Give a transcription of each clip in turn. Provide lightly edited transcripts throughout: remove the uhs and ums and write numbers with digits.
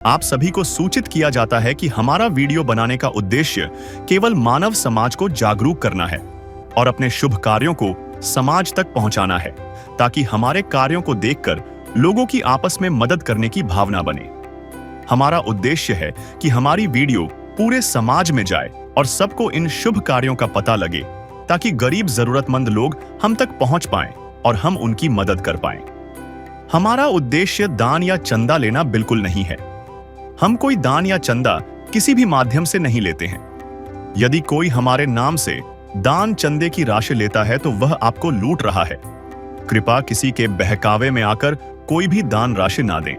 आप सभी को सूचित किया जाता है कि हमारा वीडियो बनाने का उद्देश्य केवल मानव समाज को जागरूक करना है और अपने शुभ कार्यों को समाज तक पहुंचाना है, ताकि हमारे कार्यों को देखकर लोगों की आपस में मदद करने की भावना बने। हमारा उद्देश्य है कि हमारी वीडियो पूरे समाज में जाए और सबको इन शुभ कार्यों का पता लगे, ताकि गरीब जरूरतमंद लोग हम तक पहुंच पाएं और हम उनकी मदद कर पाएं। हमारा उद्देश्य दान या चंदा लेना बिल्कुल नहीं है। हम कोई दान या चंदा किसी भी माध्यम से नहीं लेते हैं। यदि कोई हमारे नाम से दान चंदे की राशि लेता है तो वह आपको लूट रहा है। कृपया किसी के बहकावे में आकर कोई भी दान राशि ना दें।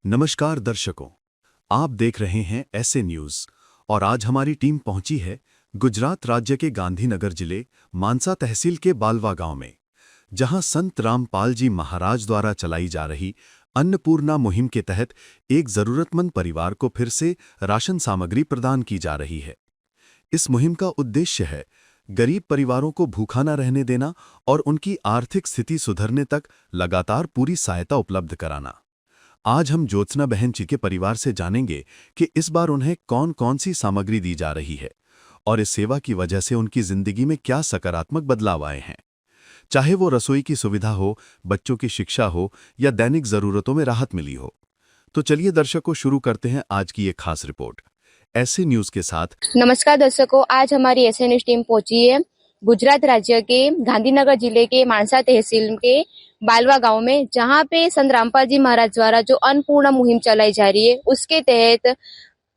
नमस्कार दर्शकों, आप देख रहे हैं ऐसे न्यूज और आज हमारी टीम पहुंची है गुजरात राज्य के गांधीनगर जिले मानसा तहसील के बालवा गांव में, जहां संत रामपाल जी महाराज द्वारा चलाई जा रही अन्नपूर्णा मुहिम के तहत एक जरूरतमंद परिवार को फिर से राशन सामग्री प्रदान की जा रही है। इस मुहिम का उद्देश्य है गरीब परिवारों को भूखा न रहने देना और उनकी आर्थिक स्थिति सुधरने तक लगातार पूरी सहायता उपलब्ध कराना। आज हम ज्योत्सना बहन जी के परिवार से जानेंगे कि इस बार उन्हें कौन कौन सी सामग्री दी जा रही है और इस सेवा की वजह से उनकी जिंदगी में क्या सकारात्मक बदलाव आए हैं। चाहे वो रसोई की सुविधा हो, बच्चों की शिक्षा हो या दैनिक जरूरतों में राहत मिली हो। तो चलिए दर्शकों, शुरू करते हैं आज की ये खास रिपोर्ट ऐसे न्यूज के साथ। नमस्कार दर्शकों, आज हमारी ऐसे न्यूज टीम पहुंची है गुजरात राज्य के गांधीनगर जिले के मानसा तहसील के बालवा गांव में, जहां पे संत रामपाल जी महाराज द्वारा जो अन्नपूर्णा मुहिम चलाई जा रही है, उसके तहत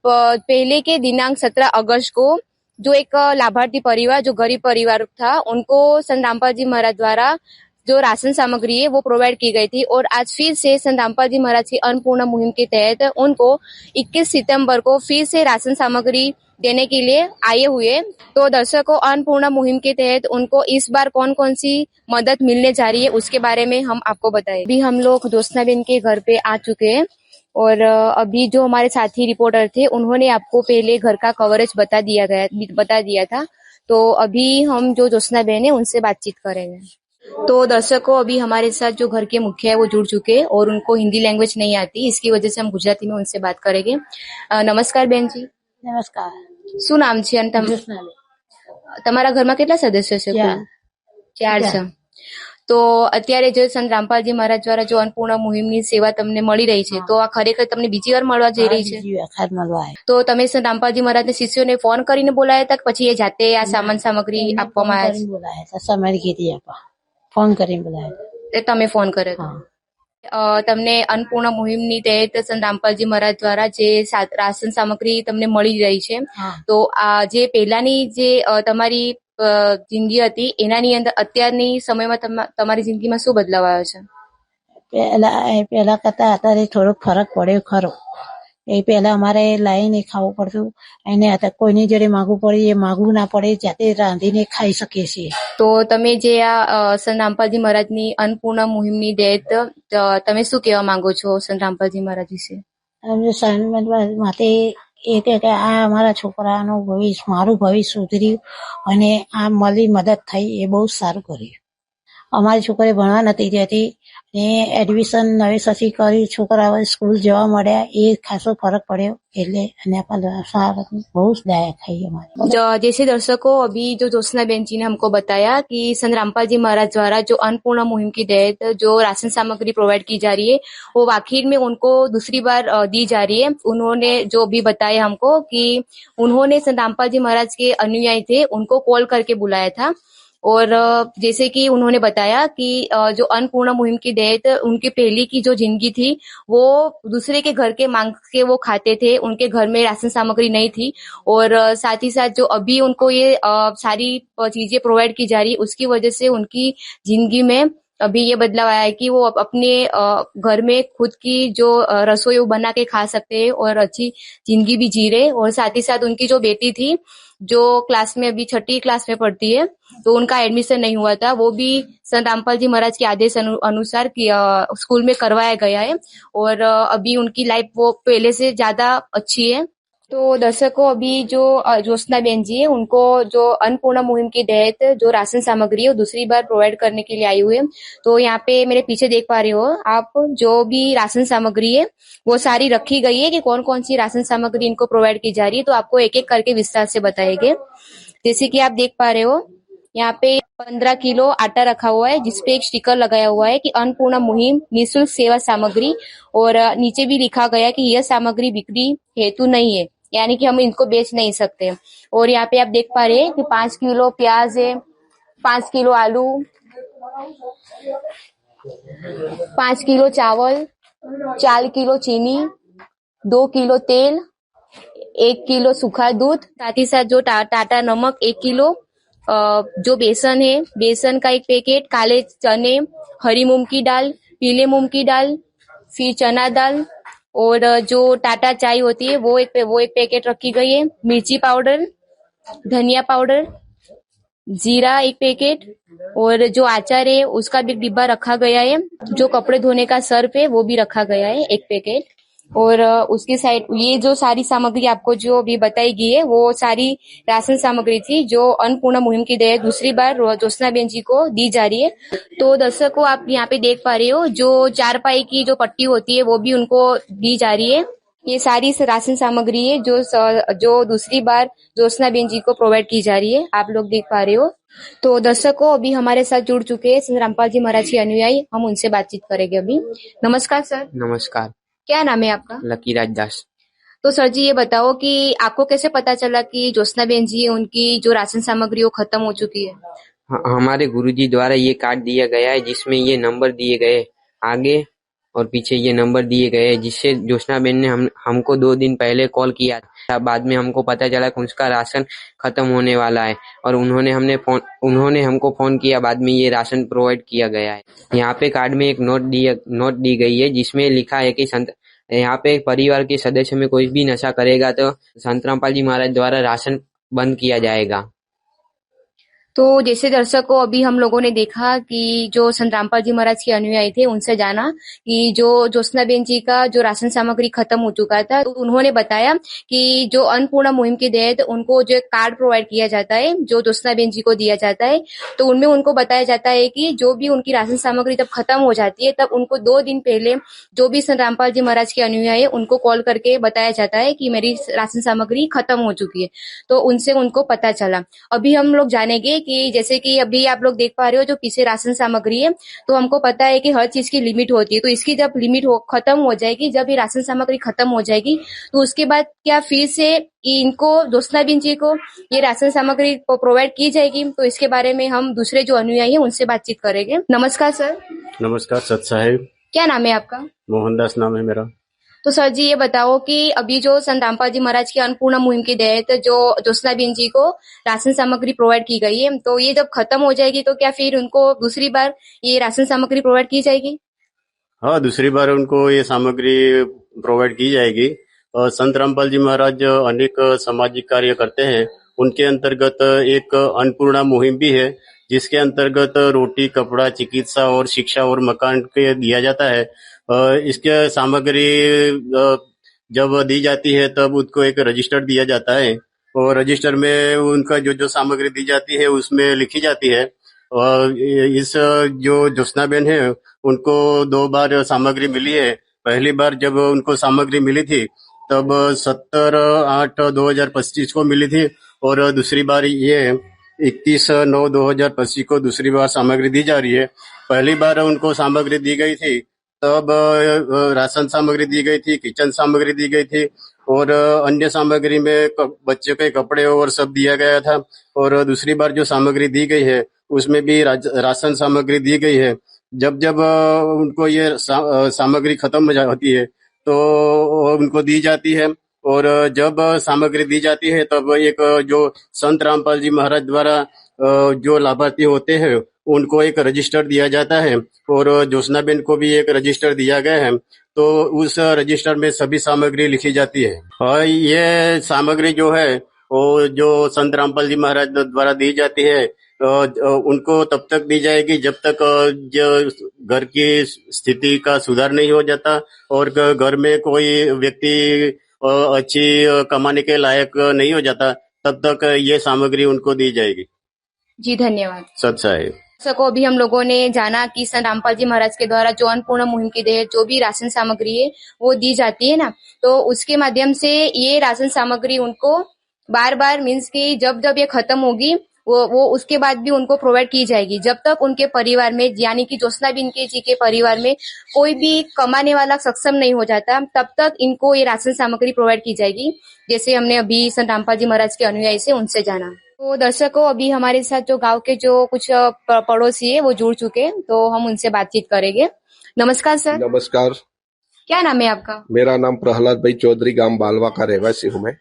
पहले के दिनांक 17 अगस्त को जो एक लाभार्थी परिवार, जो गरीब परिवार था, उनको संत रामपाल जी महाराज द्वारा जो राशन सामग्री है वो प्रोवाइड की गई थी। और आज फिर से संत रामपाल जी महाराज की अन्नपूर्णा मुहिम के तहत उनको 21 सितंबर को फिर से राशन सामग्री देने के लिए आए हुए। तो दर्शकों, अन्नपूर्णा मुहिम के तहत उनको इस बार कौन कौन सी मदद मिलने जा रही है उसके बारे में हम आपको बताएं। अभी हम लोग ज्योत्सना बहन के घर पे आ चुके हैं और अभी जो हमारे साथी रिपोर्टर थे उन्होंने आपको पहले घर का कवरेज बता दिया था। तो अभी हम जो ज्योत्सना बहन है उनसे बातचीत करेंगे। तो दर्शकों, अभी हमारे साथ जो घर के मुखिया है वो जुड़ चुके हैं और उनको हिंदी लैंग्वेज नहीं आती, इसकी वजह से हम गुजराती में उनसे बात करेंगे। नमस्कार બેન जी। નમસ્કાર। શું નામ છે અને તમારા ઘરમાં કેટલા સદસ્યો છે? ચાર છે। તો અત્યારે જે સંત રામપાલજી મહારાજ દ્વારા જો અન્નપૂર્ણા મુહિમની સેવા તમને મળી રહી છે, તો આ ખરેખર તમને બીજી વાર મળવા જઈ રહી છે? તો તમે સંત રામપાલજી મહારાજના શિષ્યોને ફોન કરીને બોલાયા હતા કે પછી એ જાતે આ સામાન સામગ્રી આપવામાં આવ્યા છે? ફોન કરીને બોલાયા તે તમે ફોન કર્યો? તમને અન્નપૂર્ણા મુહિમની તહેત સંત રામપાલજી મહારાજ દ્વારા જે રાશન સામગ્રી તમને મળી રહી છે, તો આ જે પહેલાની જે તમારી જિંદગી હતી એનાની અંદર અત્યારની સમયમાં તમારી જિંદગીમાં શું બદલાવ આવ્યો છે? પહેલા કરતા અત્યારે થોડોક ફરક પડ્યો ખરો। એ પહેલા અમારે લાઈને ખાવું પડતું, એને કોઈની જોડે માગવું પડે, એ માગવું ના પડે, જાતે રાંધીને ખાઈ શકીએ છીએ। તો તમે જે આ સંત રામપાલજી મહારાજની અન્નપૂર્ણા મુહિમની તહેત તમે શું કહેવા માંગો છો સંત રામપાલજી મહારાજ વિશે? માટે એ કે આ અમારા છોકરાનું ભવિષ્ય, મારું ભવિષ્ય સુધર્યું અને આ મળી મદદ થઈ, એ બહુ સારું કર્યું। અમારી છોકરી ભણવા નથી જતી ને એડમિશન નવેસરથી કરી, છોકરાઓ સ્કૂલ જવા મળ્યા, એ ખાસો ફરક પડ્યો। એટલે અને બહુ દયા ખાઈ हमारी। जैसे दर्शकों, अभी जो ज्योत्सना बहन जी ने हमको बताया कि संत रामपाल जी महाराज द्वारा जो अन्नपूर्णा मुहिम के तहत जो राशन सामग्री प्रोवाइड की जा रही है, वो आखिर में उनको दूसरी बार दी जा रही है। उन्होंने जो भी बताया हमको कि उन्होंने संत रामपाल जी महाराज के अनुयायी थे, उनको कॉल करके बुलाया था। और जैसे कि उन्होंने बताया कि जो अन्नपूर्णा मुहिम के तहत उनकी पहले की जो जिंदगी थी वो दूसरे के घर के मांग के वो खाते थे, उनके घर में राशन सामग्री नहीं थी। और साथ ही साथ जो अभी उनको ये सारी चीजें प्रोवाइड की जा रही है, उसकी वजह से उनकी जिंदगी में अभी ये बदलाव आया है कि वो अपने घर में खुद की जो रसोई बना के खा सकते हैं और अच्छी जिंदगी भी जी रहे। और साथ ही साथ उनकी जो बेटी थी, जो क्लास में अभी 6ठी क्लास में पढ़ती है, तो उनका एडमिशन नहीं हुआ था, वो भी संत रामपाल जी महाराज के आदेश अनुसार स्कूल में करवाया गया है। और अभी उनकी लाइफ वो पहले से ज्यादा अच्छी है। तो दर्शकों, अभी जो ज्योत्सना बेन जी है, उनको जो अन्नपूर्णा मुहिम के तहत जो राशन सामग्री है वो दूसरी बार प्रोवाइड करने के लिए आई हुई है। तो यहाँ पे मेरे पीछे देख पा रहे हो आप, जो भी राशन सामग्री है वो सारी रखी गई है कि कौन कौन सी राशन सामग्री इनको प्रोवाइड की जा रही है। तो आपको एक एक करके विस्तार से बताएंगे। जैसे कि आप देख पा रहे हो, यहाँ पे 15 किलो आटा रखा हुआ है जिसपे एक स्टिकर लगाया हुआ है कि अन्नपूर्णा मुहिम निःशुल्क सेवा सामग्री, और नीचे भी लिखा गया कि यह सामग्री बिक्री हेतु नहीं है, यानी कि हम इनको बेच नहीं सकते। और यहाँ पे आप देख पा रहे हैं कि 5 किलो प्याज है, 5 किलो आलू, 5 किलो चावल, 4 किलो चीनी, 2 किलो तेल, 1 किलो सूखा दूध, साथ ही साथ जो टाटा नमक 1 किलो, जो बेसन है, बेसन का 1 पैकेट, काले चने, हरी मूंग की दाल, पीले मूंग की दाल, फिर चना दाल, और जो टाटा चाय होती है वो एक पैकेट रखी गई है, मिर्ची पाउडर, धनिया पाउडर, जीरा 1 पैकेट, और जो आचार है उसका भी डिब्बा रखा गया है, जो कपड़े धोने का सर्फ है वो भी रखा गया है 1 पैकेट। और उसकी साइड ये जो सारी सामग्री आपको जो भी बताई गई है वो सारी राशन सामग्री थी जो अन्नपूर्णा मुहिम की तहत दूसरी बार ज्योत्सना बेन जी को दी जा रही है। तो दर्शकों, आप यहाँ पे देख पा रहे हो जो चारपाई की जो पट्टी होती है वो भी उनको दी जा रही है। ये सारी राशन सामग्री है जो दूसरी बार ज्योत्सना बेन जी को प्रोवाइड की जा रही है, आप लोग देख पा रहे हो। तो दर्शकों, अभी हमारे साथ जुड़ चुके हैं संत रामपाल जी महाराज के अनुयायी, हम उनसे बातचीत करेंगे अभी। नमस्कार सर। नमस्कार। क्या नाम है आपका? लकी राज दास। तो सर जी, ये बताओ कि आपको कैसे पता चला कि ज्योत्सना बेन जी उनकी जो राशन सामग्री वो खत्म हो चुकी है? हमारे गुरुजी द्वारा ये कार्ड दिया गया है जिसमें ये नंबर दिए गए, आगे और पीछे ये नंबर दिए गए हैं, जिससे ज्योत्सना बेन ने हमको 2 दिन पहले कॉल किया था। बाद में हमको पता चला कि उसका राशन खत्म होने वाला है और उन्होंने हमको फोन किया। बाद में ये राशन प्रोवाइड किया गया है। यहाँ पे कार्ड में एक नोट दी गई है जिसमें लिखा है कि यहाँ पे परिवार के सदस्य में कोई भी नशा करेगा तो संत रामपाल जी महाराज द्वारा राशन बंद किया जाएगा। तो जैसे दर्शकों, अभी हम लोगों ने देखा कि जो संत रामपाल जी महाराज के अनुयायी थे उनसे जाना कि जो ज्योत्सना बेन जी का जो राशन सामग्री खत्म हो चुका था, तो उन्होंने बताया कि जो अन्नपूर्णा मुहिम के तहत उनको जो कार्ड प्रोवाइड किया जाता है जो ज्योत्सना बेन जी को दिया जाता है, तो उनमें उनको बताया जाता है कि जो भी उनकी राशन सामग्री जब खत्म हो जाती है तब उनको 2 दिन पहले जो भी संत रामपाल जी महाराज के अनुयायी है उनको कॉल करके बताया जाता है कि मेरी राशन सामग्री खत्म हो चुकी है। तो उनसे उनको पता चला। अभी हम लोग जानेंगे कि जैसे कि अभी आप लोग देख पा रहे हो जो पीछे राशन सामग्री है, तो हमको पता है कि हर चीज की लिमिट होती है। तो इसकी जब लिमिट खत्म हो जाएगी, जब ये राशन सामग्री खत्म हो जाएगी, तो उसके बाद क्या फिर से इनको ज्योत्सना बेन जी को ये राशन सामग्री प्रोवाइड की जाएगी? तो इसके बारे में हम दूसरे जो अनुयायी है उनसे बातचीत करेंगे। नमस्कार सर। नमस्कार सत साहेब। क्या नाम है आपका? मोहनदास नाम है मेरा। तो सर जी, ये बताओ कि अभी जो संत रामपाल जी महाराज की अन्नपूर्णा मुहिम के तहत जो ज्योत्सना बेन जी को राशन सामग्री प्रोवाइड की गई है, तो ये जब खत्म हो जाएगी तो क्या फिर उनको दूसरी बार ये राशन सामग्री प्रोवाइड की जाएगी? हाँ, दूसरी बार उनको ये सामग्री प्रोवाइड की जाएगी। और संत रामपाल जी महाराज अनेक सामाजिक कार्य करते हैं। उनके अंतर्गत एक अन्नपूर्णा मुहिम भी है जिसके अंतर्गत रोटी, कपड़ा, चिकित्सा और शिक्षा और मकान के दिया जाता है। इसके सामग्री जब दी जाती है तब उसको एक रजिस्टर दिया जाता है और रजिस्टर में उनका जो सामग्री दी जाती है उसमें लिखी जाती है। और इस जो ज्योत्सना बेन है उनको 2 बार सामग्री मिली है। पहली बार जब उनको सामग्री मिली थी तब 17/8/2025 को मिली थी और दूसरी बार ये 31/9/2025 को दूसरी बार सामग्री दी जा रही है। पहली बार उनको सामग्री दी गई थी तब राशन सामग्री दी गई थी, किचन सामग्री दी गई थी और अन्य सामग्री में बच्चों के कपड़े और सब दिया गया था। और दूसरी बार जो सामग्री दी गई है उसमें भी राशन सामग्री दी गई है। जब जब उनको ये सामग्री खत्म हो होती है तो उनको दी जाती है और जब सामग्री दी जाती है तब एक जो संत रामपाल जी महाराज द्वारा जो लाभार्थी होते हैं उनको एक रजिस्टर दिया जाता है और ज्योत्सना बेन को भी एक रजिस्टर दिया गया है। तो उस रजिस्टर में सभी सामग्री लिखी जाती है। और ये सामग्री जो है वो जो संत रामपाल जी महाराज द्वारा दी जाती है उनको तब तक दी जाएगी जब तक जो घर की स्थिति का सुधार नहीं हो जाता और घर में कोई व्यक्ति अच्छी कमाने के लायक नहीं हो जाता, तब तक ये सामग्री उनको दी जाएगी। जी धन्यवाद। सच्चा है। दर्शकों, अभी हम लोगों ने जाना कि संत रामपाल जी महाराज के द्वारा जो अन्नपूर्णा मुहिम के तहत जो भी राशन सामग्री है वो दी जाती है ना, तो उसके माध्यम से ये राशन सामग्री उनको बार बार मीन्स कि जब जब ये खत्म होगी वो उसके बाद भी उनको प्रोवाइड की जाएगी, जब तक उनके परिवार में यानी कि ज्योत्सना बिनके जी के परिवार में कोई भी कमाने वाला सक्षम नहीं हो जाता, तब तक इनको ये राशन सामग्री प्रोवाइड की जाएगी, जैसे हमने अभी संत रामपाल जी महाराज के अनुयायी से उनसे जाना। तो दर्शकों, अभी हमारे साथ जो गांव के जो कुछ पड़ोसी है वो जुड़ चुके हैं, तो हम उनसे बातचीत करेंगे। नमस्कार सर। नमस्कार। क्या नाम है आपका? मेरा नाम प्रहलाद भाई चौधरी, गांव बालवा का रहवासी हूँ मैं।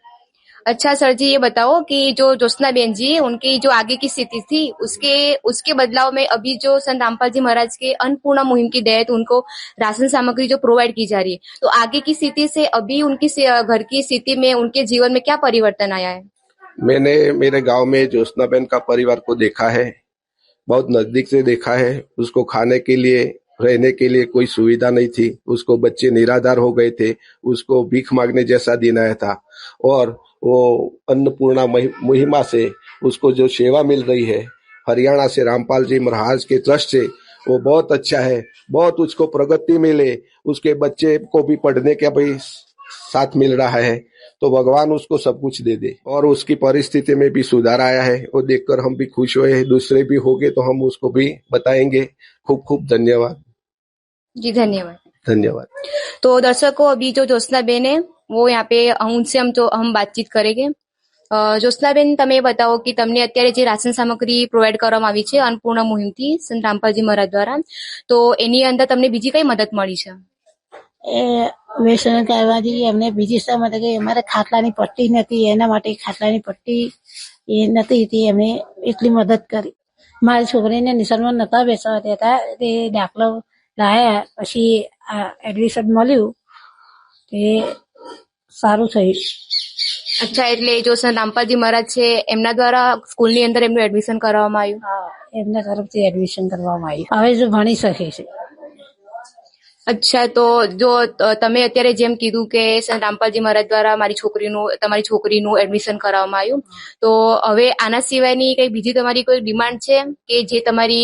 अच्छा सर जी, ये बताओ कि जो ज्योत्सना बेन जी उनकी जो आगे की स्थिति थी उसके बदलाव में अभी जो संत रामपाल जी महाराज के अन्नपूर्णा मुहिम के तहत उनको राशन सामग्री जो प्रोवाइड की जा रही है, तो आगे की स्थिति से अभी उनकी घर की स्थिति में उनके जीवन में क्या परिवर्तन आया है? मैंने मेरे गांव में ज्योत्सना बेन का परिवार को देखा है, बहुत नजदीक से देखा है। उसको खाने के लिए, रहने के लिए कोई सुविधा नहीं थी। उसको बच्चे निराधार हो गए थे, उसको भीख मांगने जैसा दिन आया था। और वो अन्नपूर्णा मुहिमा से उसको जो सेवा मिल रही है हरियाणा से रामपाल जी महाराज के ट्रस्ट से, वो बहुत अच्छा है। बहुत उसको प्रगति मिले, उसके बच्चे को भी पढ़ने का भी साथ मिल रहा है, तो भगवान उसको सब कुछ दे दे। और उसकी परिस्थिति में भी सुधार आया है, वो देखकर हम भी खुश हुए हैं। दूसरे भी होंगे तो हम उसको भी बताएंगे। खूब खूब धन्यवाद। जी धन्यवाद। धन्यवाद। तो दर्शकों, अभी जो ज्योत्सना बेन है वो यहाँ पे उनसे हम बातचीत करेंगे। જ્યોત્સના બેન, તમે બતાવો કે તમને અત્યારે જે રાશન સામગ્રી પ્રોવાઈડ કરવામાં આવી છે અન્નપૂર્ણા મુહિમથી સંત રામપાલજી મહારાજ દ્વારા, તો એની અંદર તમને બીજી કઈ મદદ મળી છે? એ વ્યસન કરવાથી અમને બીજી શા માટે કે અમારે ખાટલાની પટ્ટી નથી, એના માટે ખાટલાની પટ્ટી એ નથી, તે અમને એટલી મદદ કરી. મારી છોકરીને નિશાળમાં નતા બેસવા દેતા, તે દાખલો લાયા, પછી એડમિશન મળ્યું, તે સારું થયું. અચ્છા, એટલે જો સંત રામપાલજી મહારાજ છે એમના દ્વારા સ્કૂલની અંદર એમનું એડમિશન કરવામાં આવ્યું? હા, એમના તરફથી એડમિશન કરવામાં આવ્યું. હવે જો ભણી શકે છે. અચ્છા, તો જો તમે અત્યારે જેમ કીધું કે સંત રામપાલજી મહારાજ દ્વારા તમારી છોકરીનું એડમિશન કરાવવામાં આવ્યું, તો હવે આના સિવાયની કઈ બીજી તમારી કોઈ ડિમાન્ડ છે કે જે તમારી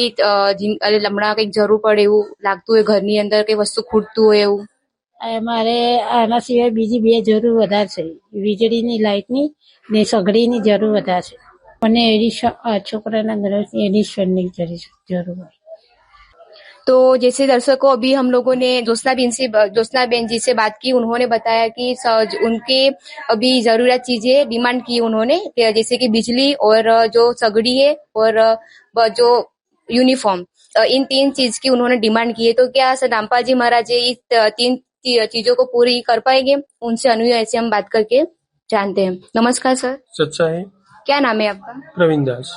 હમણાં કઈક જરૂર પડે એવું લાગતું હોય, ઘરની અંદર કઈ વસ્તુ ખૂટતું હોય એવું? મારે આના સિવાય બીજી બે જરૂર વધારે છે, વીજળીની, લાઇટની ને સગડીની જરૂર વધારે છે, અને છોકરાના ઘરેથી એડિશનની જરૂર હોય. तो जैसे दर्शकों, अभी हम लोगों ने ज्योत्सना बेन जी से बात की, उन्होंने बताया कि उनके अभी जरूरत चीजें डिमांड की उन्होंने, जैसे कि बिजली और जो सगड़ी है और जो यूनिफॉर्म, इन 3 चीज की उन्होंने डिमांड की है। तो क्या संत रामपाल जी महाराज इस 3 चीजों को पूरी कर पाएंगे? उनसे अनुयायी से हम बात करके जानते हैं। नमस्कार सर। सच्चा है। क्या नाम है आपका? प्रवीण दास।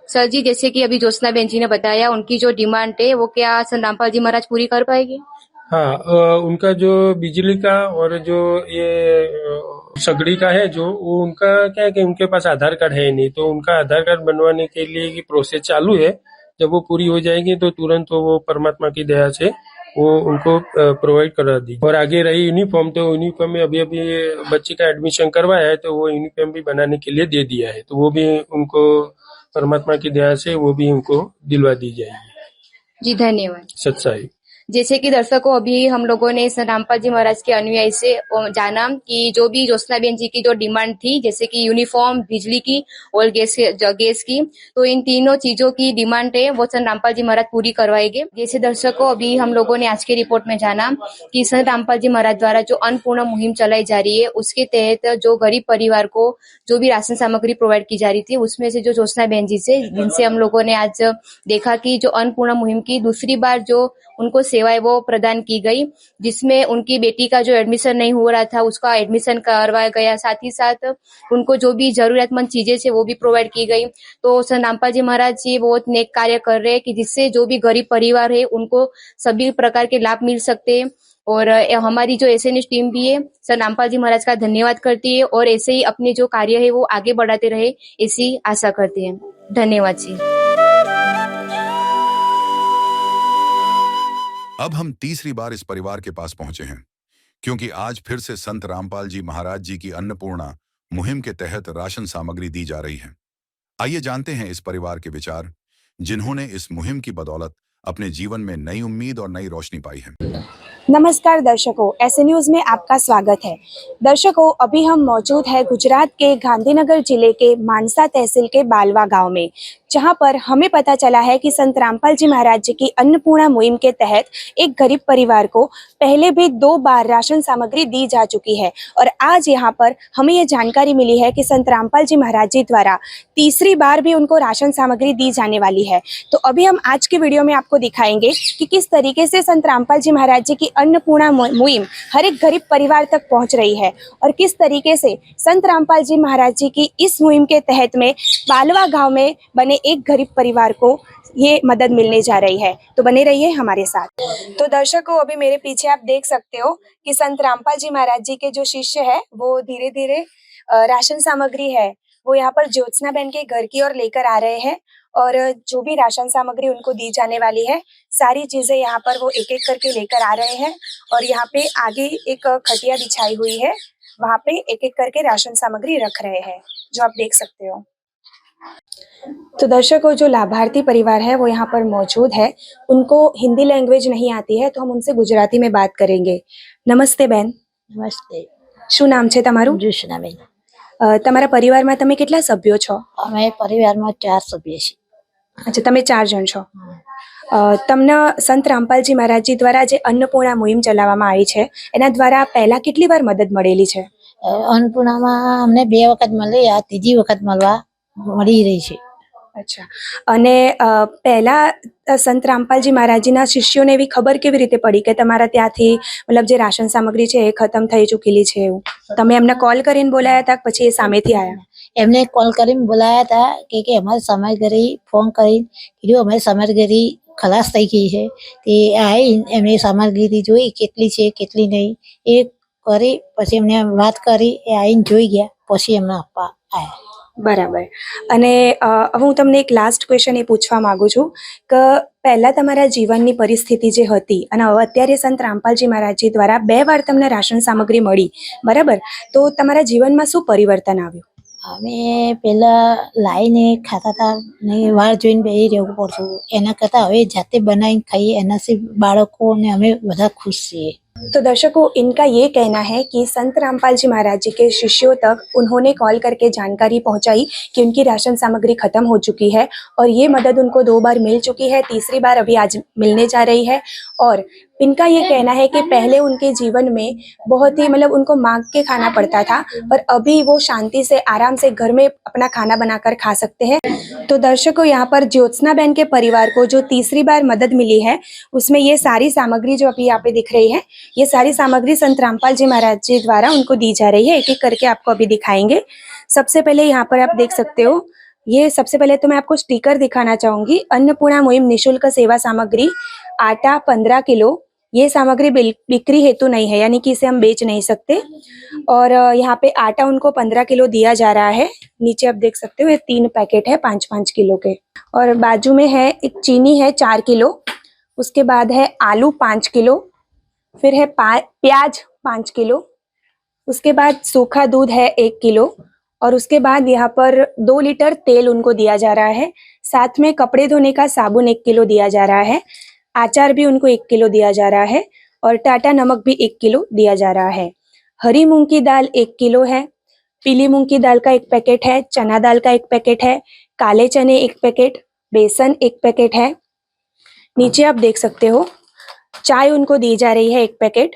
सर जी, जैसे कि अभी ज्योत्सना बेन जी ने बताया, उनकी जो डिमांड है वो क्या संत रामपाल जी महाराज पूरी कर पाएंगे? हाँ, उनका जो बिजली का और जो ये सगड़ी का है, जो वो उनका क्या है कि उनके पास आधार कार्ड है नहीं, तो उनका आधार कार्ड बनवाने के लिए की प्रोसेस चालू है। जब वो पूरी हो जाएगी तो तुरंत वो परमात्मा की दया से वो उनको प्रोवाइड करा दी। और आगे रही यूनिफॉर्म, तो यूनिफॉर्म में अभी बच्ची का एडमिशन करवाया है, तो वो यूनिफॉर्म भी बनाने के लिए दे दिया है, तो वो भी उनको परमात्मा की दया से वो भी उनको दिलवा दी जाएगी। जी धन्यवाद। सच्चाई। जैसे कि दर्शकों, अभी हम लोगों ने संत रामपाल जी महाराज के अनुयायी से जाना कि जो भी ज्योत्सना बेन जी की जो डिमांड थी, जैसे कि यूनिफॉर्म, बिजली की और गैस की, तो इन तीनों चीजों की डिमांड है वो संत रामपाल जी महाराज पूरी करवाएंगे। जैसे दर्शकों, अभी हम लोगों ने आज की रिपोर्ट में जाना कि संत रामपाल जी महाराज द्वारा जो अन्नपूर्णा मुहिम चलाई जा रही है, उसके तहत जो गरीब परिवार को जो भी राशन सामग्री प्रोवाइड की जा रही थी, उसमें से जो ज्योत्सना बेन जी से जिनसे हम लोगों ने आज देखा कि जो अन्नपूर्णा मुहिम की दूसरी बार जो उनको सेवाएं वो प्रदान की गई, जिसमें उनकी बेटी का जो एडमिशन नहीं हो रहा था उसका एडमिशन करवाया गया, साथ ही साथ उनको जो भी जरूरतमंद चीजें थे वो भी प्रोवाइड की गई। तो संत रामपाल जी महाराज जी बहुत नेक कार्य कर रहे हैं कि जिससे जो भी गरीब परिवार है उनको सभी प्रकार के लाभ मिल सकते हैं। और हमारी जो एसएनएस टीम भी है संत रामपाल जी महाराज का धन्यवाद करती है और ऐसे ही अपने जो कार्य है वो आगे बढ़ाते रहे, ऐसी आशा करते हैं। धन्यवाद जी। अब हम तीसरी बार इस परिवार के पास पहुंचे हैं क्योंकि आज फिर से संत रामपाल जी महाराज जी की अन्नपूर्णा मुहिम के तहत राशन सामग्री दी जा रही है। आइए जानते हैं इस परिवार के विचार, जिन्होंने इस मुहिम की बदौलत अपने जीवन में नई उम्मीद और नई रोशनी पाई है। नमस्कार दर्शकों, ऐसे न्यूज़ में आपका स्वागत है। दर्शकों, अभी हम मौजूद है गुजरात के गांधीनगर जिले के मानसा तहसील के बालवा गांव में, जहां पर हमें पता चला है कि संत रामपाल जी महाराज जी की अन्नपूर्णा मुहिम के तहत एक गरीब परिवार को पहले भी 2 बार राशन सामग्री दी जा चुकी है और आज यहां पर हमें ये जानकारी मिली है कि संत रामपाल जी महाराज जी द्वारा तीसरी बार भी उनको राशन सामग्री दी जाने वाली है। तो अभी हम आज के वीडियो में आपको दिखाएंगे कि किस तरीके से संत रामपाल जी महाराज जी की अन्नपूर्णा मुहिम हर एक गरीब परिवार तक पहुंच रही है और किस तरीके से संत रामपाल जी महाराज जी की इस मुहिम के तहत में बालवा गांव में बने एक गरीब परिवार को ये मदद मिलने जा रही है। तो बने रहिए हमारे साथ। तो दर्शकों, अभी मेरे पीछे आप देख सकते हो कि संत रामपाल जी महाराज जी के जो शिष्य है वो धीरे धीरे राशन सामग्री है वो यहाँ पर ज्योत्सना बहन के घर की ओर लेकर आ रहे हैं और जो भी राशन सामग्री उनको दी जाने वाली है सारी चीजें यहाँ पर वो एक एक करके लेकर आ रहे हैं और यहाँ पे आगे एक खटिया बिछाई हुई है, वहाँ पे एक एक करके राशन सामग्री रख रहे हैं, जो आप देख सकते हो। तो दर्शकों, जो लाभार्थी परिवार है वो यहाँ पर मौजूद है, उनको हिंदी लैंग्वेज नहीं आती है तो हम उनसे गुजराती में बात करेंगे। नमस्ते બેન। નમસ્તે। શું નામ છે તમારું? જ્યોત્સનાબેન। તમારા પરિવારમાં તમે કેટલા સભ્યો છો? અમે પરિવારમાં 4 સભ્ય છીએ। અચ્છા, તમે 4 જણ છો। તમને સંત રામપાલજી મહારાજજી દ્વારા જે અન્નપૂર્ણા મુહિમ ચલાવવામાં આવી છે એના દ્વારા પહેલા કેટલી વાર મદદ મળેલી છે? અન્નપૂર્ણામાં અમને 2 વખત મળી, આ ત્રીજી વખત મળી રહી છે। અચ્છા, અને પહેલા સંત રામપાલજી મહારાજજીના શિષ્યોને એવી ખબર કેવી રીતે પડી કે તમારા ત્યાંથી મતલબ જે રાશન સામગ્રી છે એ ખતમ થઈ ચૂકેલી છે એવું? તમે એમને કોલ કરીને બોલાયા હતા પછી એ સામેથી આયા? એમને કોલ કરીને બોલાયા હતા કે અમારી સામગ્રી ફોન કરીને કીધું અમારી સામગ્રી ખલાસ થઈ ગઈ છે। તે આવી એમને સામગ્રી જોઈ કેટલી છે કેટલી નહીં એ કરી પછી એમને વાત કરી એ આવીને જોઈ ગયા પછી એમને આપવા આવ્યા। બરાબર। અને હું તમને એક લાસ્ટ ક્વેશ્ચન એ પૂછવા માંગુ છું કે પહેલા તમારા જીવનની પરિસ્થિતિ જે હતી અને હવે અત્યારે સંત રામપાલજી મહારાજજી દ્વારા 2 વાર તમને રાશન સામગ્રી મળી, બરાબર? તો તમારા જીવનમાં શું પરિવર્તન આવ્યું? અમે પહેલા લાઈને ખાતા હતા ને વાર જોઈને બેસી રહેવું પડતું, એના કરતાં હવે જાતે બનાવીને ખાઈએ એનાથી બાળકો ને અમે બધા ખુશ છીએ। तो दर्शकों, इनका ये कहना है कि संत रामपाल जी महाराज जी के शिष्यों तक उन्होंने कॉल करके जानकारी पहुंचाई कि उनकी राशन सामग्री खत्म हो चुकी है और ये मदद उनको 2 बार मिल चुकी है, तीसरी बार अभी आज मिलने जा रही है। और इनका ये कहना है कि पहले उनके जीवन में बहुत ही मतलब उनको मांग के खाना पड़ता था, पर अभी वो शांति से आराम से घर में अपना खाना बनाकर खा सकते हैं। तो दर्शकों, यहाँ पर ज्योत्सना बहन के परिवार को जो तीसरी बार मदद मिली है उसमें ये सारी सामग्री जो अभी यहाँ पे दिख रही है, ये सारी सामग्री संत रामपाल जी महाराज जी द्वारा उनको दी जा रही है। एक एक करके आपको अभी दिखाएंगे। सबसे पहले यहाँ पर आप देख सकते हो, ये सबसे पहले तो मैं आपको स्टिकर दिखाना चाहूंगी। अन्नपूर्णा मुहिम निःशुल्क सेवा सामग्री आटा 15 किलो, ये सामग्री बिक्री हेतु नहीं है, यानी कि इसे हम बेच नहीं सकते। और यहाँ पे आटा उनको 15 किलो दिया जा रहा है। नीचे आप देख सकते हो ये 3 पैकेट है 5-5 किलो के। और बाजू में है एक चीनी है 4 किलो, उसके बाद है आलू 5 किलो, फिर है प्याज 5 किलो, उसके बाद सूखा दूध है 1 किलो और उसके बाद यहाँ पर 2 लीटर तेल उनको दिया जा रहा है। साथ में कपड़े धोने का साबुन 1 किलो दिया जा रहा है, आचार भी उनको 1 किलो दिया जा रहा है और टाटा नमक भी 1 किलो दिया जा रहा है। हरी मूंग की दाल 1 किलो है, पीली मूंग की दाल का 1 पैकेट है, चना दाल का 1 पैकेट है, काले चने 1 पैकेट, बेसन 1 पैकेट है। नीचे आप देख सकते हो चाय उनको दी जा रही है 1 पैकेट,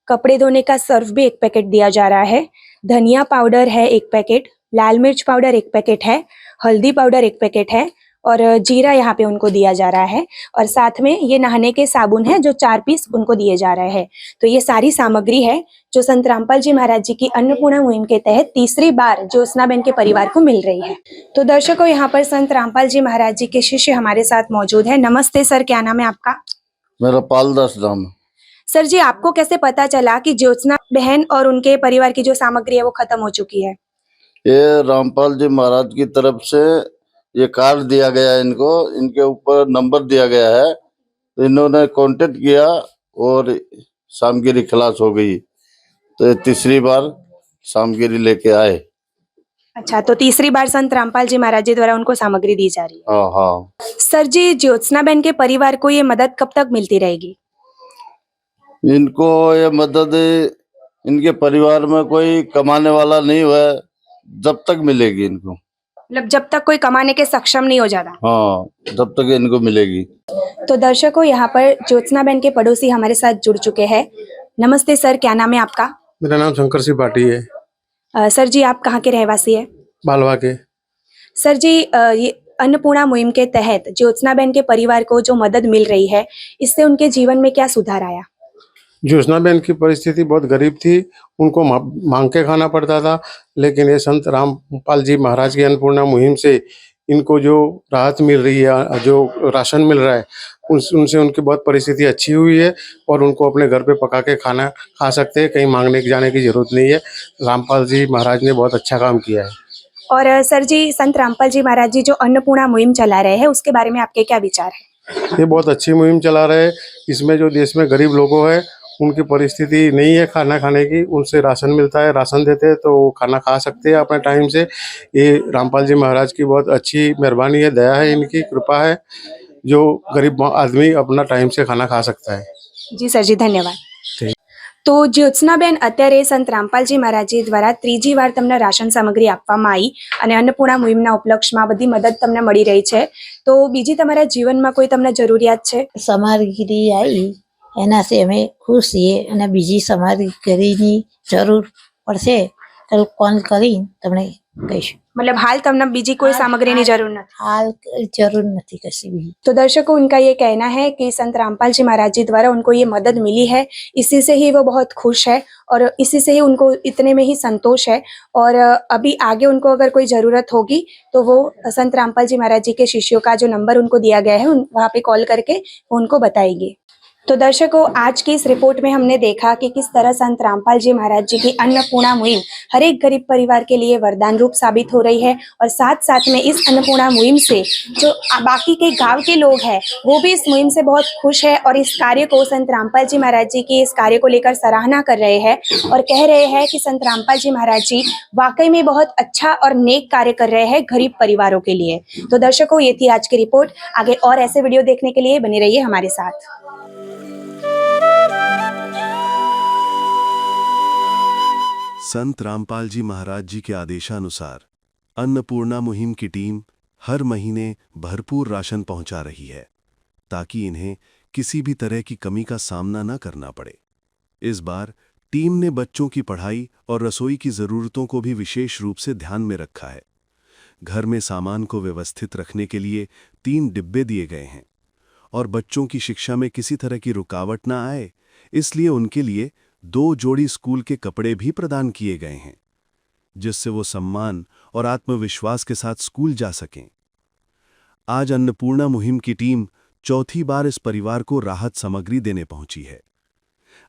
कपड़े धोने का सर्फ भी 1 पैकेट दिया जा रहा है, धनिया पाउडर है 1 पैकेट, लाल मिर्च पाउडर 1 पैकेट है, हल्दी पाउडर 1 पैकेट है और जीरा यहाँ पे उनको दिया जा रहा है और साथ में ये नहाने के साबुन है जो 4 पीस उनको दिए जा रहे हैं। तो ये सारी सामग्री है जो संत रामपाल जी महाराज जी की अन्नपूर्णा मुहिम के तहत तीसरी बार ज्योत्सना बहन के परिवार को मिल रही है। तो दर्शकों, यहाँ पर संत रामपाल जी महाराज जी के शिष्य हमारे साथ मौजूद है। नमस्ते सर, क्या नाम है आपका? मेरा पालदास नाम। सर जी, आपको कैसे पता चला कि ज्योत्सना बहन और उनके परिवार की जो सामग्री है वो खत्म हो चुकी है? ये रामपाल जी महाराज की तरफ से ये कार्ड दिया गया है इनको, इनके ऊपर नंबर दिया गया है, तो इन्होंने कांटेक्ट किया और सामग्री खलास हो गई। तो ये तीसरी बार सामग्री लेके आए। अच्छा, तो तीसरी बार संत रामपाल जी महाराज जी द्वारा उनको सामग्री दी जा रही है। हाँ हाँ। सर जी, ज्योत्सना बहन के परिवार को ये मदद कब तक मिलती रहेगी? इनको ये मदद इनके परिवार में कोई कमाने वाला नहीं हुआ है, जब तक मिलेगी इनको। मतलब जब तक कोई कमाने के सक्षम नहीं हो जाता। हाँ, जब तक इनको मिलेगी। तो दर्शकों, यहाँ पर ज्योत्सना बहन के पड़ोसी हमारे साथ जुड़ चुके हैं। नमस्ते सर, क्या नाम है आपका? मेरा नाम शंकर सिंह पाठी है। सर जी, आप कहाँ के रहवासी है? बालवा के। सर जी, ये अन्नपूर्णा मुहिम के तहत ज्योत्सना बहन के परिवार को जो मदद मिल रही है, इससे उनके जीवन में क्या सुधार आया? ज्योत्सना बहन की परिस्थिति बहुत गरीब थी, उनको मांग के खाना पड़ता था, लेकिन ये संत रामपाल जी महाराज की अन्नपूर्णा मुहिम से इनको जो राहत मिल रही है, जो राशन मिल रहा है, उनसे उनकी बहुत परिस्थिति अच्छी हुई है और उनको अपने घर पे पका के खाना खा सकते हैं, कहीं मांगने जाने की जरूरत नहीं है। रामपाल जी महाराज ने बहुत अच्छा काम किया है। और सर जी, संत रामपाल जी महाराज जी जो अन्नपूर्णा मुहिम चला रहे हैं, उसके बारे में आपके क्या विचार है? ये बहुत अच्छी मुहिम चला रहे हैं। इसमें जो देश में गरीब लोगों है, उनकी परिस्थिति नहीं है खाना खाने की, उनसे राशन मिलता है, राशन देते हैं तो वो खाना खा सकते हैं अपने टाइम से। ये रामपाल जी महाराज की बहुत अच्छी मेहरबानी है, दया है, इनकी कृपा है, जो गरीब आदमी अपना टाइम से खाना खा सकता है। जी सर जी, धन्यवाद। તો જ્યોત્સનાબેન, અત્યારે સંત રામપાલજી મહારાજજી દ્વારા ત્રીજી વાર તમને રાશન સામગ્રી આપવામાં આવી અને અન્નપૂર્ણા મુહિમના ઉપલક્ષમાં બધી મદદ તમને મળી રહી છે, તો બીજી તમારા જીવનમાં કોઈ તમને જરૂરિયાત છે? સામગ્રી આવી એનાથી અમે ખુશ છીએ અને બીજી સામગ્રીની જરૂર પડશે તો કોલ કરીને તમને કહીશું। मतलब हाल तमने बीजी कोई सामग्री की जरूर नहीं? हाल जरूर नहीं किसी भी। तो दर्शकों, उनका ये कहना है कि संत रामपाल जी महाराज जी द्वारा उनको ये मदद मिली है, इसी से ही वो बहुत खुश है और इसी से ही उनको इतने में ही संतोष है। और अभी आगे उनको अगर कोई ज़रूरत होगी तो वो संत रामपाल जी महाराज जी के शिष्यों का जो नंबर उनको दिया गया है, वहाँ पे कॉल करके वो उनको बताएंगे। तो दर्शकों, आज की इस रिपोर्ट में हमने देखा कि किस तरह संत रामपाल जी महाराज जी की अन्नपूर्णा मुहिम हर एक गरीब परिवार के लिए वरदान रूप साबित हो रही है और साथ साथ में इस अन्नपूर्णा मुहिम से जो बाकी के गांव के लोग हैं वो भी इस मुहिम से बहुत खुश है और इस कार्य को संत रामपाल जी महाराज जी की इस कार्य को लेकर सराहना कर रहे हैं और कह रहे हैं कि संत रामपाल जी महाराज जी वाकई में बहुत अच्छा और नेक कार्य कर रहे हैं गरीब परिवारों के लिए। तो दर्शकों, ये थी आज की रिपोर्ट। आगे और ऐसे वीडियो देखने के लिए बने रहिए हमारे साथ। संत रामपाल जी महाराज जी के आदेशानुसार अन्नपूर्णा मुहिम की टीम हर महीने भरपूर राशन पहुंचा रही है ताकि इन्हें किसी भी तरह की कमी का सामना न करना पड़े। इस बार टीम ने बच्चों की पढ़ाई और रसोई की ज़रूरतों को भी विशेष रूप से ध्यान में रखा है। घर में सामान को व्यवस्थित रखने के लिए 3 डिब्बे दिए गए हैं और बच्चों की शिक्षा में किसी तरह की रुकावट न आए, इसलिए उनके लिए 2 जोड़ी स्कूल के कपड़े भी प्रदान किए गए हैं, जिससे वो सम्मान और आत्मविश्वास के साथ स्कूल जा सकें। आज अन्नपूर्णा मुहिम की टीम चौथी बार इस परिवार को राहत सामग्री देने पहुंची है।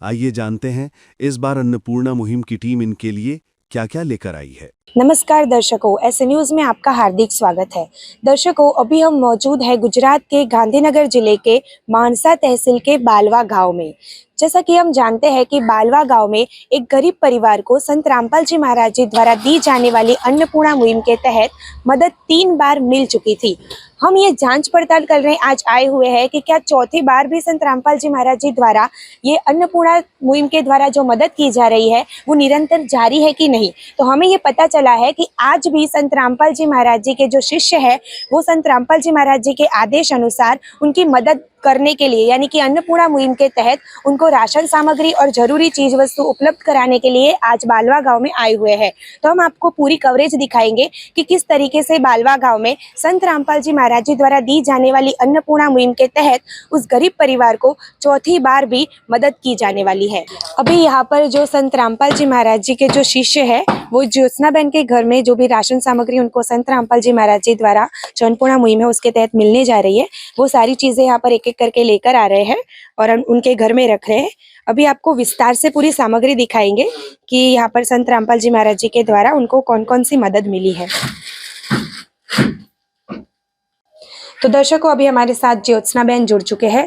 आइए जानते हैं इस बार अन्नपूर्णा मुहिम की टीम इनके लिए क्या-क्या लेकर आई है। नमस्कार दर्शकों, ऐसे न्यूज़ में आपका हार्दिक स्वागत है। दर्शकों, अभी हम मौजूद हैं गुजरात के गांधीनगर जिले के मानसा तहसील के बालवा गांव में। जैसा कि हम जानते हैं कि बालवा गांव में एक गरीब परिवार को संत रामपाल जी महाराज जी द्वारा दी जाने वाली अन्नपूर्णा मुहिम के तहत मदद 3 बार मिल चुकी थी। हम ये जांच पड़ताल कर रहे आज आए हुए हैं कि क्या चौथी बार भी संत रामपाल जी महाराज जी द्वारा ये अन्नपूर्णा मुहिम के द्वारा जो मदद की जा रही है वो निरंतर जारी है कि नहीं। तो हमें ये पता चला है कि आज भी संत रामपाल जी महाराज जी के जो शिष्य है वो संत रामपाल जी महाराज जी के आदेश अनुसार उनकी मदद करने के लिए, यानी कि अन्नपूर्णा मुहिम के तहत उनको राशन सामग्री और जरूरी चीज वस्तु उपलब्ध कराने के लिए आज बालवा गांव में आए हुए हैं। तो हम आपको पूरी कवरेज दिखाएंगे कि किस तरीके से बालवा गांव में संत रामपाल जी महाराज जी द्वारा दी जाने वाली अन्नपूर्णा मुहिम के तहत उस गरीब परिवार को चौथी बार भी मदद की जाने वाली है। अभी यहाँ पर जो संत रामपाल जी महाराज जी के जो शिष्य है वो ज्योत्सना बहन के घर में जो भी राशन सामग्री उनको संत रामपाल जी महाराज जी द्वारा जो अन्नपूर्णा मुहिम है उसके तहत मिलने जा रही है, वो सारी चीजें यहाँ पर एक एक करके लेकर आ रहे हैं और उनके घर में रख रहे हैं। अभी आपको विस्तार से पूरी सामग्री दिखाएंगे कि यहाँ पर संत रामपाल जी महाराज जी के द्वारा उनको कौन कौन सी मदद मिली है। तो दर्शकों, अभी हमारे साथ ज्योत्सना बेन जुड़ चुके हैं।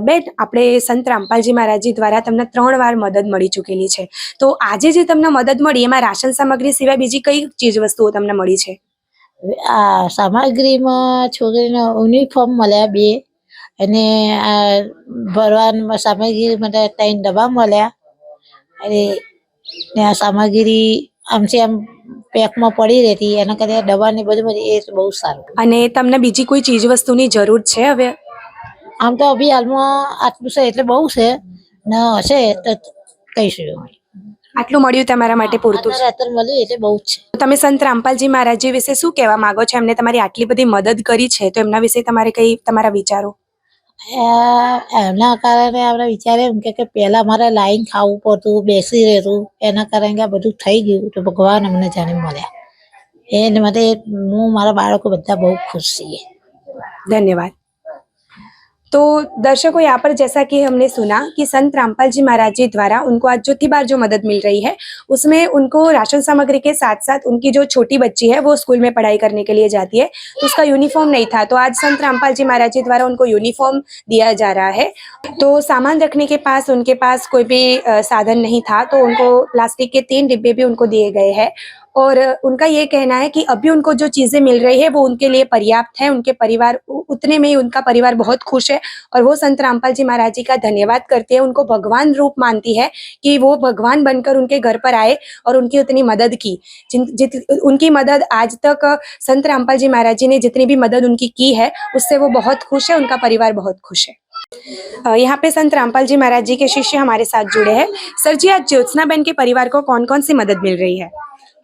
બેન, આપણે સંત રામપાલજી મહારાજજી દ્વારા તમને 3 વાર મદદ મળી ચૂકેલી છે, તો આજે જે તમને મદદ મળી એમાં રાશન સામગ્રી સિવાય બીજી કઈ ચીજ વસ્તુઓ તમને મળી છે? આ સામગ્રીમાં છોકરીનો યુનિફોર્મ મળ્યા 2 અને આ ભરવાની સામગ્રી માટે 3 ડબ્બા મળ્યા અને આ સામગ્રી આમથી આમ પેકમાં પડી રહેતી એના કરતા ડબ્બાને બધું એ બહુ સારું. અને તમને બીજી કોઈ ચીજ વસ્તુની જરૂર છે હવે? આમ તો અભી હાલમાં આટલું છે એટલે બહુ છે ને હશે તો કહીશું. આટલું મળ્યું તમારા માટે પૂરતું છે? અત્યારે મળ્યું એટલે બહુ જ છે. તમે સંત રામપાલજી મહારાજજી વિશે શું કહેવા માંગો છો? એમને તમારી આટલી બધી મદદ કરી છે તો એમના વિશે તમારે કઈ તમારા વિચારો? એના કારણે આપણે વિચારે એમ કે પહેલા મારે લાઈન ખાવું પડતું, બેસી રહેતું, એના કારણે આ બધું થઈ ગયું તો ભગવાન અમને જાણે મળ્યા એને માટે હું મારા બાળકો બધા બહુ ખુશ છીએ. धन्यवाद। तो दर्शकों, यहाँ पर जैसा कि हमने सुना कि संत रामपाल जी महाराज जी द्वारा उनको आज जो बार जो मदद मिल रही है उसमें उनको राशन सामग्री के साथ साथ उनकी जो छोटी बच्ची है वो स्कूल में पढ़ाई करने के लिए जाती है तो उसका यूनिफॉर्म नहीं था, तो आज संत रामपाल जी महाराज जी द्वारा उनको यूनिफॉर्म दिया जा रहा है। तो सामान रखने के पास उनके पास कोई भी साधन नहीं था तो उनको प्लास्टिक के 3 डिब्बे भी उनको दिए गए हैं और उनका ये कहना है कि अभी उनको जो चीजें मिल रही है वो उनके लिए पर्याप्त है। उनके परिवार उतने में ही उनका परिवार बहुत खुश है और वो संत रामपाल जी महाराज जी का धन्यवाद करते हैं, उनको भगवान रूप मानती है कि वो भगवान बनकर उनके घर पर आए और उनकी उतनी मदद की। उनकी मदद आज तक संत रामपाल जी महाराज जी ने जितनी भी मदद उनकी की है उससे वो बहुत खुश है, उनका परिवार बहुत खुश है। यहाँ पे संत रामपाल जी महाराज जी के शिष्य हमारे साथ जुड़े हैं। सर जी, आज ज्योत्सना बेन के परिवार को कौन कौन सी मदद मिल रही है?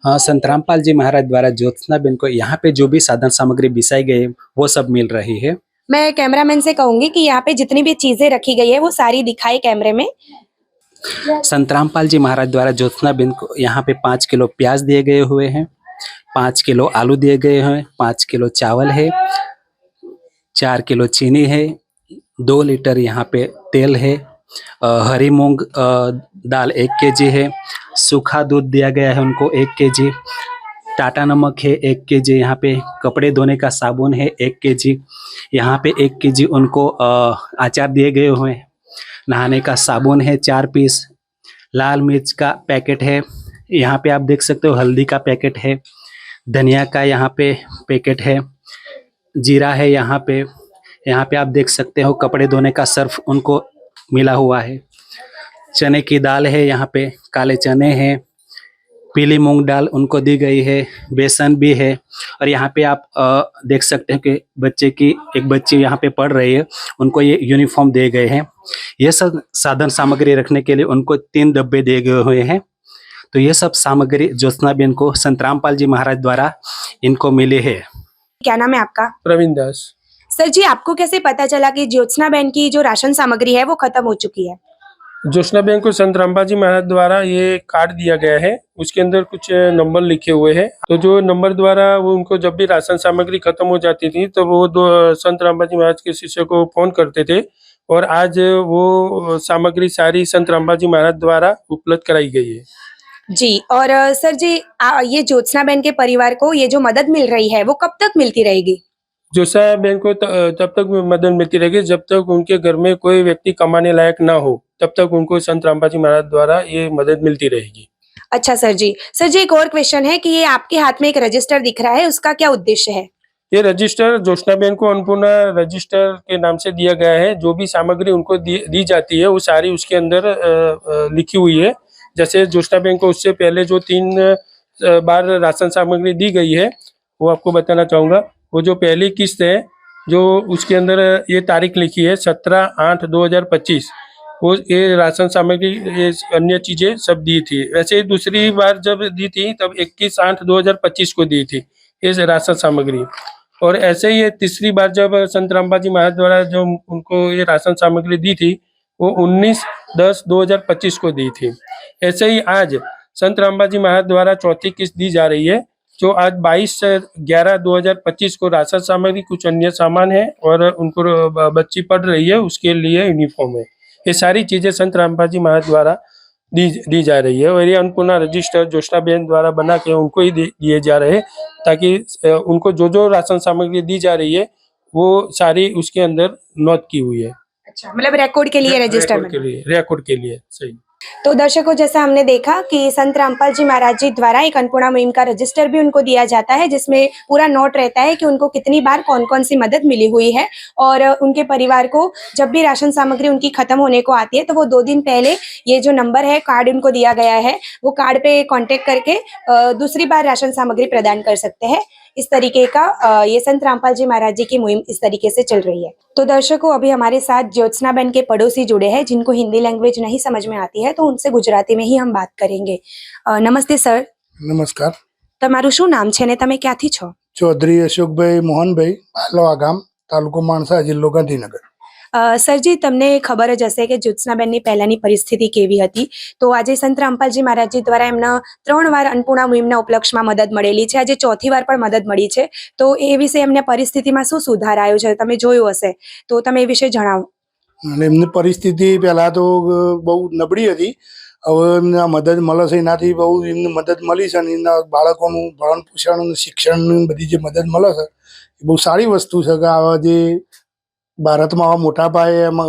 हाँ, संत रामपाल जी महाराज द्वारा ज्योत्सना बेन को यहाँ पे जो भी साधन सामग्री बिसाई गई वो सब मिल रही है। मैं कैमरामैन से कहूंगी कि यहाँ पे जितनी भी चीजें रखी गई है वो सारी दिखाई कैमरे में। संत रामपाल जी महाराज द्वारा ज्योत्सना बेन को यहाँ पे 5 किलो प्याज दिए गए हुए हैं, 5 किलो आलू दिए गए हैं, 5 किलो चावल है, 4 किलो चीनी है, 2 लीटर यहाँ पे तेल है, हरी मूंग दाल 1 केजी है, सूखा दूध दिया गया है उनको 1 केजी, टाटा नमक है 1 केजी, यहाँ पे कपड़े धोने का साबुन है 1 केजी, यहाँ पे 1 केजी उनको अचार दिए गए हुए हैं, नहाने का साबुन है 4 पीस, लाल मिर्च का पैकेट है, यहाँ पे आप देख सकते हो हल्दी का पैकेट है, धनिया का यहाँ पे पैकेट है, जीरा है यहाँ पे आप देख सकते हो कपड़े धोने का सर्फ उनको मिला हुआ है, चने की दाल है, यहाँ पे काले चने हैं, पीली मूंग दाल उनको दी गई है, बेसन भी है और यहाँ पे आप देख सकते हैं कि एक बच्ची यहाँ पे पढ़ रही है, उनको ये यूनिफॉर्म दिए गए हैं। ये सब साधन सामग्री रखने के लिए उनको 3 डब्बे दिए गए हुए हैं। तो ये सब सामग्री ज्योत्सना बेन को संत रामपाल जी महाराज द्वारा इनको मिले है। क्या नाम है आपका? प्रवीण दास। सर जी, आपको कैसे पता चला कि ज्योत्सना बेन की जो राशन सामग्री है वो खत्म हो चुकी है? ज्योत्सना बेन को संत रामपाल जी महाराज द्वारा ये कार्ड दिया गया है, उसके अंदर कुछ नंबर लिखे हुए हैं, तो जो नंबर द्वारा वो उनको जब भी राशन सामग्री खत्म हो जाती थी तो वो संत रामपाल जी महाराज के शिष्य को फोन करते थे और आज वो सामग्री सारी संत रामपाल जी महाराज द्वारा उपलब्ध कराई गई है। जी, और सर जी, ये ज्योत्सना बेन के परिवार को ये जो मदद मिल रही है वो कब तक मिलती रहेगी? ज्योत्सना बेन को तब तक मदद मिलती रहेगी जब तक उनके घर में कोई व्यक्ति कमाने लायक ना हो, तब तक उनको संत रामपाल जी महाराज द्वारा ये मदद मिलती रहेगी। अच्छा सर जी, एक और क्वेश्चन है कि ये आपके हाथ में एक रजिस्टर दिख रहा है, उसका क्या उद्देश्य है? ये रजिस्टर ज्योत्सना बेन को अन्नपूर्णा रजिस्टर के नाम से दिया गया है। जो भी सामग्री उनको दी जाती है वो सारी उसके अंदर लिखी हुई है। जैसे ज्योत्सना बेन को उससे पहले जो 3 बार राशन सामग्री दी गई है वो आपको बताना चाहूँगा। वो जो पहली किस्त है जो उसके अंदर ये तारीख लिखी है 17/8/2025, वो ये राशन सामग्री ये अन्य चीजें सब दी थी। वैसे दूसरी बार जब दी थी तब 21/8/2025 को दी थी ये राशन सामग्री, और ऐसे ही ये तीसरी बार जब संत रामपाल जी महाराज द्वारा जो उनको ये राशन सामग्री दी थी वो 19/10/2025 को दी थी। ऐसे ही आज संत रामपाल जी महाराज द्वारा चौथी किस्त दी जा रही है जो आज 22/11/2025 को राशन सामग्री कुछ अन्य सामान है और उनको बच्ची पढ़ रही है उसके लिए यूनिफॉर्म है। ये सारी चीजें संत रामपाल जी महाराज द्वारा दी जा रही है और ये अन्नपूर्णा रजिस्टर ज्योत्सना बेन द्वारा बना के उनको ही दिए जा रहे हैं ताकि उनको जो राशन सामग्री दी जा रही है वो सारी उसके अंदर नोट की हुई है। अच्छा, मतलब रिकॉर्ड के लिए रजिस्टर में। रिकॉर्ड के लिए सही। तो दर्शकों, जैसा हमने देखा कि संत रामपाल जी महाराज जी द्वारा एक अन्नपूर्णा मुहिम का रजिस्टर भी उनको दिया जाता है, जिसमें पूरा नोट रहता है कि उनको कितनी बार कौन कौन सी मदद मिली हुई है, और उनके परिवार को जब भी राशन सामग्री उनकी खत्म होने को आती है तो वो 2 दिन पहले ये जो नंबर है, कार्ड उनको दिया गया है, वो कार्ड पे कांटेक्ट करके दूसरी बार राशन सामग्री प्रदान कर सकते हैं। इस तरीके का ये संत रामपाल जी महाराज जी की मुहिम इस तरीके से चल रही है। तो दर्शकों, अभी हमारे साथ ज्योत्सना बेन के पड़ोसी जुड़े हैं जिनको हिंदी लैंग्वेज नहीं समझ में आती है, तो उनसे गुजराती में ही हम बात करेंगे। नमस्ते सर। नमस्कार। તમારું શું નામ છે ને તમે ક્યાંથી છો? ચૌધરી અશોકભાઈ મોહનભાઈ, બાલવા ગામ, તાલુકો માણસા, જિલ્લો ગાંધીનગર। સરજી, તમને ખબર જ હશે કે જ્યોત્સનાબેનની પહેલાની પરિસ્થિતિ કેવી હતી, તો આજે સંત રામપાલજી મહારાજજી દ્વારા એમના 3 વાર અન્નપૂર્ણા મુહિમના ઉપલક્ષમાં મદદ મળેલી છે, આજે 4થી વાર પણ મદદ મળી છે, તો એ વિશે એમને પરિસ્થિતિમાં શું સુધાર આવ્યો છે તમે જોયું હશે, તો તમે એ વિશે જણાવો। અને એમની પરિસ્થિતિ પહેલા તો બહુ નબળી હતી, હવે એમને મદદ મળે છે, એનાથી બહુ એમને મદદ મળી છે, અને એના બાળકોનું ભરણ પોષણ, શિક્ષણની બધી જે મદદ મળે છે એ બહુ સારી વસ્તુ છે કે આવા જે ભારતમાં આવા મોટા પાયે એમાં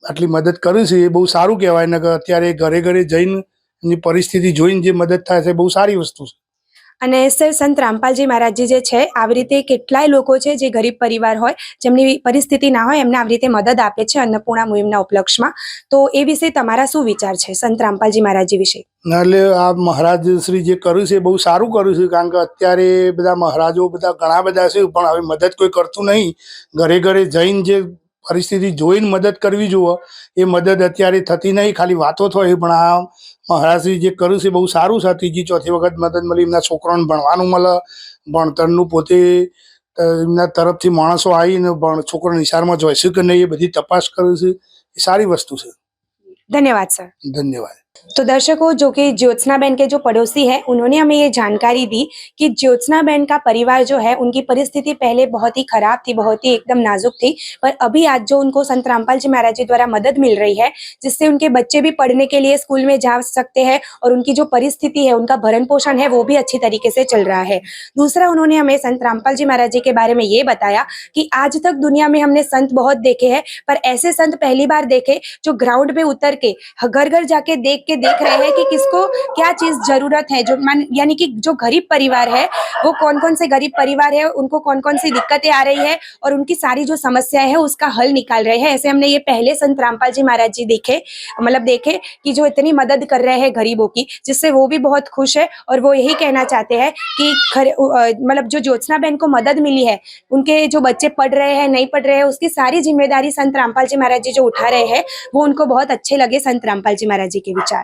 આટલી મદદ કરી છે એ બહુ સારું કહેવાય ને, કે અત્યારે ઘરે ઘરે જઈને એની પરિસ્થિતિ જોઈને જે મદદ થાય છે બહુ સારી વસ્તુ છે। અને સર, સંત રામપાલજી મહારાજજી જે છે આવી રીતે કેટલાય લોકો છે જે ગરીબ પરિવાર હોય, જેમની પરિસ્થિતિ ના હોય, એમને આવી રીતે મદદ આપે છે અન્નપૂર્ણા મુહિમના ઉપલક્ષમાં, તો એ વિશે તમારા શું વિચાર છે સંત રામપાલજી મહારાજજી વિશે? એટલે આ મહારાજ શ્રી જે કર્યું છે એ બહુ સારું કર્યું છે, કારણ કે અત્યારે બધા મહારાજો બધા ઘણા બધા છે, પણ હવે મદદ કોઈ કરતું નહીં। ઘરે ઘરે જઈને જે પરિસ્થિતિ જોઈને મદદ કરવી જોઈએ એ મદદ અત્યારે થતી નહીં, ખાલી વાતો થાય, પણ આ મહારાજશ્રી જે કર્યું છે બહુ સારું છે। 3જી 4થી વખત મદદ મળી, એમના છોકરાઓને ભણવાનું મળે, ભણતરનું પોતે એમના તરફથી માણસો આવીને છોકરો નિશાળમાં જોઈશે કે નહીં એ બધી તપાસ કરે છે, એ સારી વસ્તુ છે। धन्यवाद सर। धन्यवाद। तो दर्शकों, जो कि ज्योत्सना बेन के जो पड़ोसी हैं, उन्होंने हमें ये जानकारी दी कि ज्योत्सना बेन का परिवार जो है, उनकी परिस्थिति पहले बहुत ही खराब थी, बहुत ही एकदम नाजुक थी, पर अभी आज जो उनको संत रामपाल जी महाराज जी द्वारा मदद मिल रही है, जिससे उनके बच्चे भी पढ़ने के लिए स्कूल में जा सकते हैं, और उनकी जो परिस्थिति है, उनका भरण पोषण है, वो भी अच्छी तरीके से चल रहा है। दूसरा, उन्होंने हमें संत रामपाल जी महाराज जी के बारे में ये बताया कि आज तक दुनिया में हमने संत बहुत देखे हैं, पर ऐसे संत पहली बार देखे जो ग्राउंड पे उतर के घर घर जाके देख रहे हैं कि किसको क्या चीज जरूरत है, जो यानी कि जो गरीब परिवार है, वो कौन कौन से गरीब परिवार है, उनको कौन कौन सी दिक्कतें आ रही है, और उनकी सारी जो समस्याएं है उसका हल निकाल रहे हैं। ऐसे हमने ये पहले संत रामपाल जी महाराज जी देखे कि जो इतनी मदद कर रहे हैं गरीबों की, जिससे वो भी बहुत खुश है, और वो यही कहना चाहते हैं कि जो ज्योत्सना बेन को मदद मिली है, उनके जो बच्चे पढ़ रहे हैं, नहीं पढ़ रहे हैं, उसकी सारी जिम्मेदारी संत रामपाल जी महाराज जी जो उठा रहे हैं, वो उनको बहुत अच्छे लगे संत रामपाल जी महाराज जी के विचार।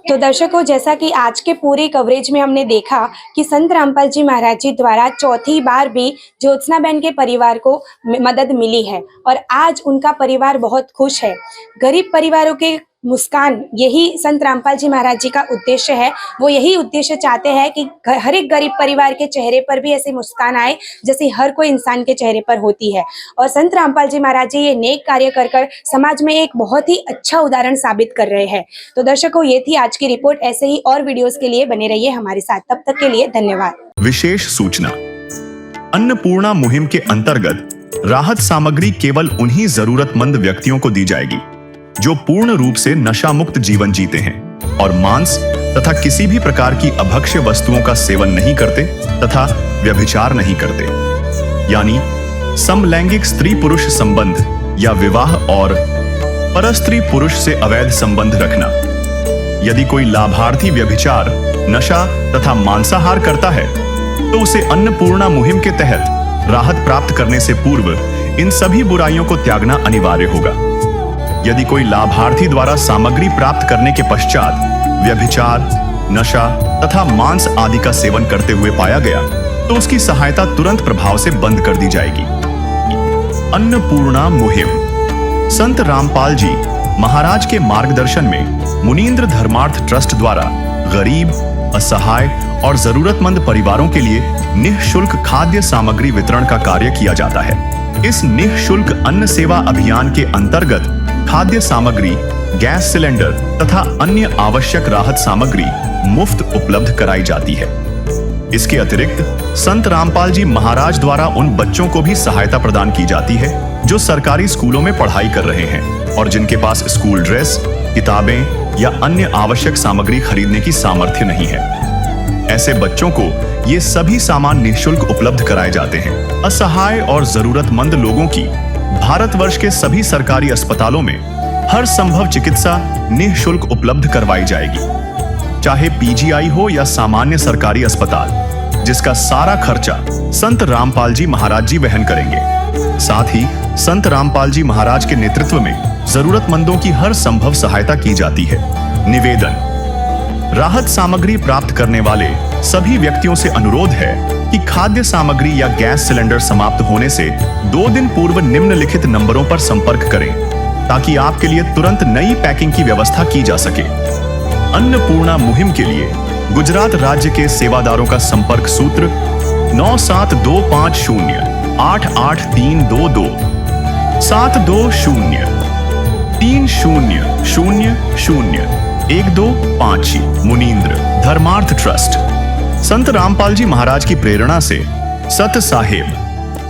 तो दर्शकों, जैसा कि आज के पूरे कवरेज में हमने देखा कि संत रामपाल जी महाराज जी द्वारा 4थी बार भी ज्योत्सना बेन के परिवार को मदद मिली है, और आज उनका परिवार बहुत खुश है। गरीब परिवारों के मुस्कान, यही संत रामपाल जी महाराज जी का उद्देश्य है। वो यही उद्देश्य चाहते हैं कि हर एक गरीब परिवार के चेहरे पर भी ऐसी मुस्कान आए जैसे हर कोई इंसान के चेहरे पर होती है, और संत रामपाल जी महाराज जी ये नेक कार्य कर समाज में एक बहुत ही अच्छा उदाहरण साबित कर रहे हैं। तो दर्शकों, ये थी आज की रिपोर्ट। ऐसे ही और वीडियोस के लिए बने रहिए हमारे साथ। तब तक के लिए धन्यवाद। विशेष सूचना, अन्नपूर्णा मुहिम के अंतर्गत राहत सामग्री केवल उन्हीं जरूरतमंद व्यक्तियों को दी जाएगी जो पूर्ण रूप से नशा मुक्त जीवन जीते हैं और मांस तथा किसी भी प्रकार की अभक्ष्य वस्तुओं का सेवन नहीं करते तथा व्यभिचार नहीं करते, यानी समलैंगिक स्त्री पुरुष संबंध या विवाह और परस्त्री पुरुष से अवैध संबंध रखना। यदि कोई लाभार्थी व्यभिचार, नशा तथा मांसाहार करता है तो उसे अन्नपूर्णा मुहिम के तहत राहत प्राप्त करने से पूर्व इन सभी बुराइयों को त्यागना अनिवार्य होगा। यदि कोई लाभार्थी द्वारा सामग्री प्राप्त करने के पश्चात व्यभिचार, नशा तथा मांस आदि का सेवन करते हुए पाया गया तो उसकी सहायता तुरंत प्रभाव से बंद कर दी जाएगी। अन्नपूर्णा मुहिम संत रामपाल जी महाराज के मार्गदर्शन में मुनीन्द्र धर्मार्थ ट्रस्ट द्वारा गरीब, असहाय और जरूरतमंद परिवारों के लिए निःशुल्क खाद्य सामग्री वितरण का कार्य किया जाता है। इस निःशुल्क अन्न सेवा अभियान के अंतर्गत खाद्य सामग्री, गैस सिलेंडर तथा अन्य आवश्यक राहत सामग्री मुफ्त उपलब्ध कराई जाती है। इसके अतिरिक्त संत रामपाल जी महाराज द्वारा उन बच्चों को भी सहायता प्रदान की जाती है जो सरकारी स्कूलों में पढ़ाई कर रहे हैं और जिनके पास स्कूल ड्रेस, किताबें या अन्य आवश्यक सामग्री खरीदने की सामर्थ्य नहीं है। ऐसे बच्चों को ये सभी सामान निःशुल्क उपलब्ध कराए जाते हैं। असहाय और जरूरतमंद लोगों की भारतवर्ष के सभी सरकारी अस्पतालों में हर संभव चिकित्सा निःशुल्क उपलब्ध करवाई जाएगी, चाहे पीजीआई हो या सामान्य सरकारी अस्पताल, जिसका सारा खर्चा संत रामपाल जी महाराज जी वहन करेंगे। साथ ही संत रामपाल जी महाराज के नेतृत्व में जरूरतमंदों की हर संभव सहायता की जाती है। निवेदन: राहत सामग्री प्राप्त करने वाले सभी व्यक्तियों से अनुरोध है कि खाद्य सामग्री या गैस सिलेंडर समाप्त होने से 2 दिन पूर्व निम्नलिखित नंबरों पर संपर्क करें ताकि आपके लिए तुरंत नई पैकिंग की व्यवस्था की जा सके। अन्नपूर्णा मुहिम के लिए गुजरात राज्य के सेवादारों का संपर्क सूत्र 9725088322 72030001256 मुनींद्र धर्मार्थ ट्रस्ट। संत रामपाल जी महाराज की प्रेरणा से सत साहेब